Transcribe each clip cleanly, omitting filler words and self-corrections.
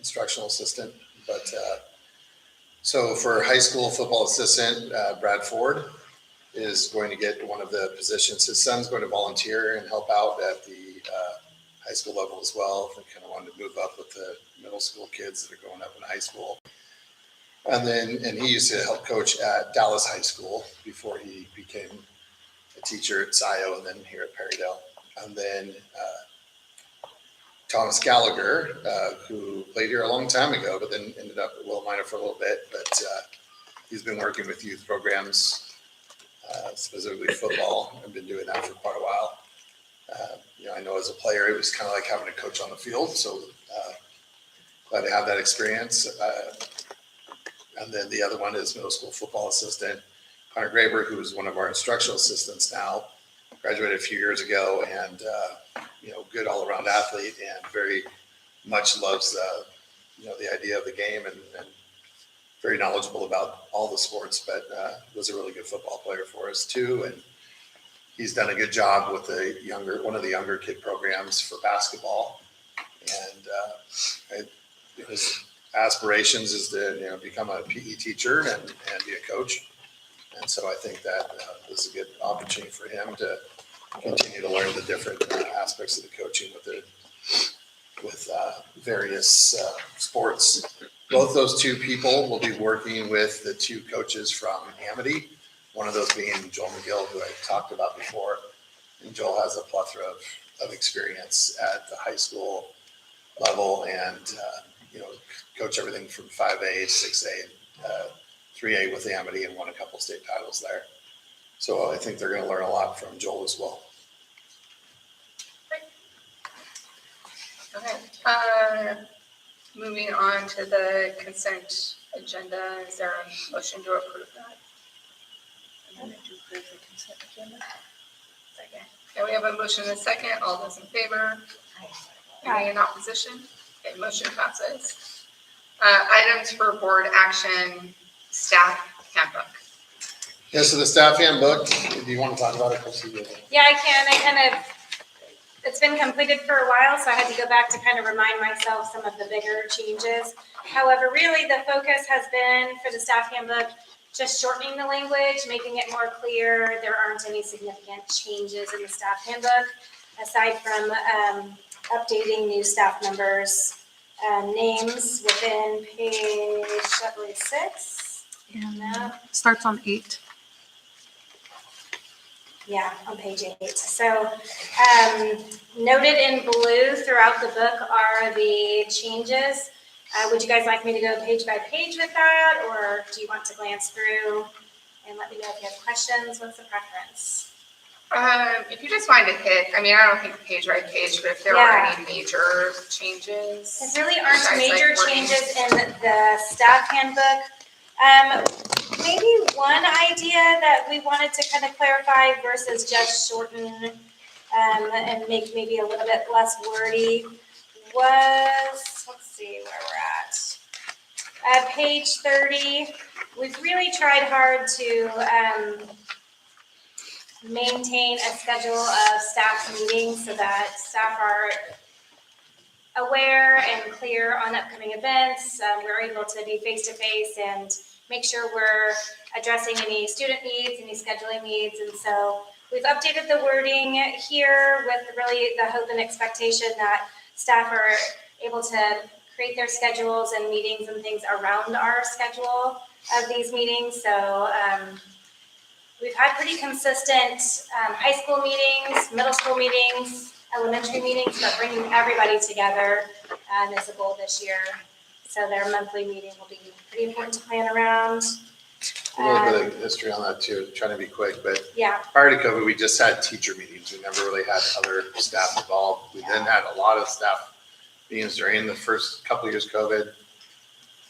instructional assistant. But so for high school football assistant, Brad Ford is going to get one of the positions. His son's going to volunteer and help out at the high school level as well. I kind of wanted to move up with the middle school kids that are going up in high school. And he used to help coach at Dallas High School before he became a teacher at SIO and then here at Perrydale. And then Thomas Gallagher, who played here a long time ago, but then ended up at Will Minor for a little bit. But he's been working with youth programs, specifically football. I've been doing that for quite a while. I know as a player, it was kind of like having a coach on the field. So glad to have that experience. And then the other one is middle school football assistant, Connor Graber, who is one of our instructional assistants now, graduated a few years ago, and good all-around athlete, and very much loves the idea of the game, and very knowledgeable about all the sports, but was a really good football player for us too. And he's done a good job with one of the younger kid programs for basketball, and his aspirations is to become a PE teacher and be a coach. And so I think that this is a good opportunity for him to continue to learn the different aspects of the coaching with various sports. Both those two people will be working with the two coaches from Amity, one of those being Joel McGill, who I talked about before. And Joel has a plethora of experience at the high school level, and coach everything from 5A, 6A, 3A with Amity, and won a couple state titles there. So I think they're going to learn a lot from Joel as well. Okay. Moving on to the consent agenda, is there a motion to approve that? I'm going to approve the consent agenda. Second. Okay, we have a motion and a second. All those in favor? Aye. Any in opposition? Okay, motion passes. Items for board action, staff handbook. Yeah, so the staff handbook, do you want to talk about it, Chrissy? Yeah, I can. It's been completed for a while, so I had to go back to kind of remind myself some of the bigger changes. However, really the focus has been for the staff handbook, just shortening the language, making it more clear. There aren't any significant changes in the staff handbook, aside from updating new staff members' names within page, I believe, 6. And starts on 8. Yeah, on page 8. So noted in blue throughout the book are the changes. Would you guys like me to go page by page with that, or do you want to glance through and let me know if you have questions? What's the preference? If you just find a hit, I don't think page by page, but if there are any major changes. There really aren't major changes in the staff handbook. Maybe one idea that we wanted to kind of clarify versus just shorten and make maybe a little bit less wordy was, let's see where we're at. Page 30, we've really tried hard to maintain a schedule of staff meetings so that staff are aware and clear on upcoming events. We're able to be face-to-face and make sure we're addressing any student needs, any scheduling needs. And so we've updated the wording here with really the hope and expectation that staff are able to create their schedules and meetings and things around our schedule of these meetings. So we've had pretty consistent high school meetings, middle school meetings, elementary meetings, but bringing everybody together is a goal this year. So their monthly meeting will be pretty important to plan around. A little bit of history on that too, trying to be quick, but Yeah, prior to COVID, we just had teacher meetings. We never really had other staff involved. We then had a lot of staff meetings during the first couple of years of COVID.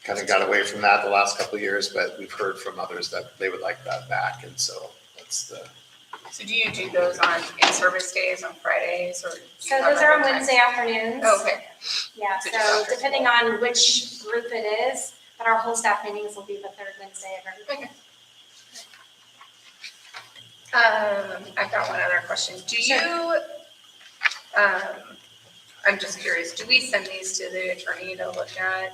Kind of got away from that the last couple of years, but we've heard from others that they would like that back. And so that's the. So do you do those on in-service days on Fridays, or? so those are on Wednesday afternoons. Oh, okay. Yeah, Good so after depending on which group it is, but our whole staff meetings will be the third Wednesday of every week. Okay. I've got one other question. Do you, I'm just curious, do we send these to the attorney to look at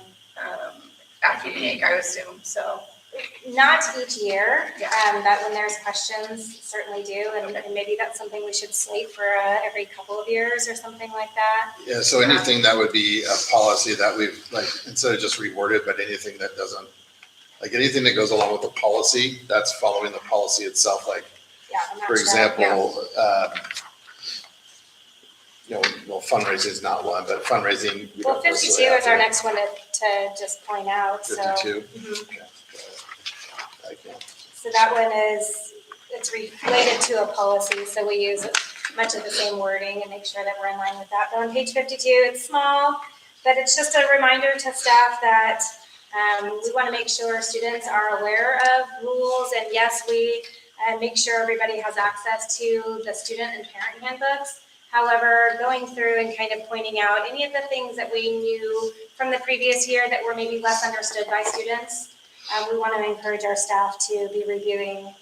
after we make, I assume, so. Not each year, Yeah. but when there's questions, certainly do, and maybe that's something we should slate for every couple of years or something like that. Yeah, so anything that would be a policy that we've, like, instead of just reworded, but anything that doesn't, like anything that goes along with the policy, that's following the policy itself, like, Yeah. I'm not for sure. example, well, fundraising is not one, but fundraising. we Well, don't 52 necessarily have is our to- next one to just point out, so. 52? Mhm. Okay. I can't. So that one is, it's related to a policy, so we use much of the same wording and make sure that we're in line with that. But on page 52, it's small, but it's just a reminder to staff that we want to make sure students are aware of rules. And yes, we make sure everybody has access to the student and parent handbooks. However, going through and kind of pointing out any of the things that we knew from the previous year that were maybe less understood by students, we want to encourage our staff to be reviewing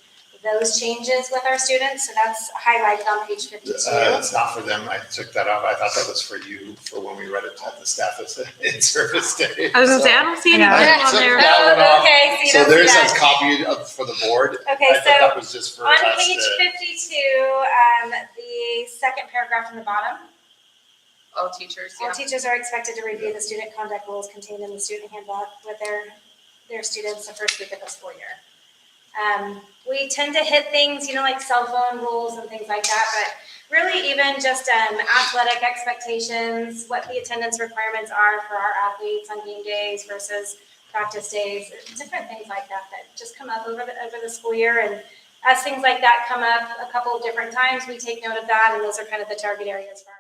those changes with our students. So that's highlighted on page 52. It's not for them. I took that off. I thought that was for you, for when we read it at the staff in service day. I was gonna So say, I don't see I know. anything on took there. that one off. Okay, so you So don't see there's that. a copy for the board. Okay, I thought so that was just for on us page to. 52, the second paragraph from the bottom, All teachers, all yeah. teachers are expected to review the student conduct rules contained in the student handbook with their students the first week of the school year. We tend to hit things, like cell phone rules and things like that, but really even just athletic expectations, what the attendance requirements are for our athletes on game days versus practice days, different things like that that just come up over the school year. And as things like that come up a couple of different times, we take note of that, and those are kind of the target areas for our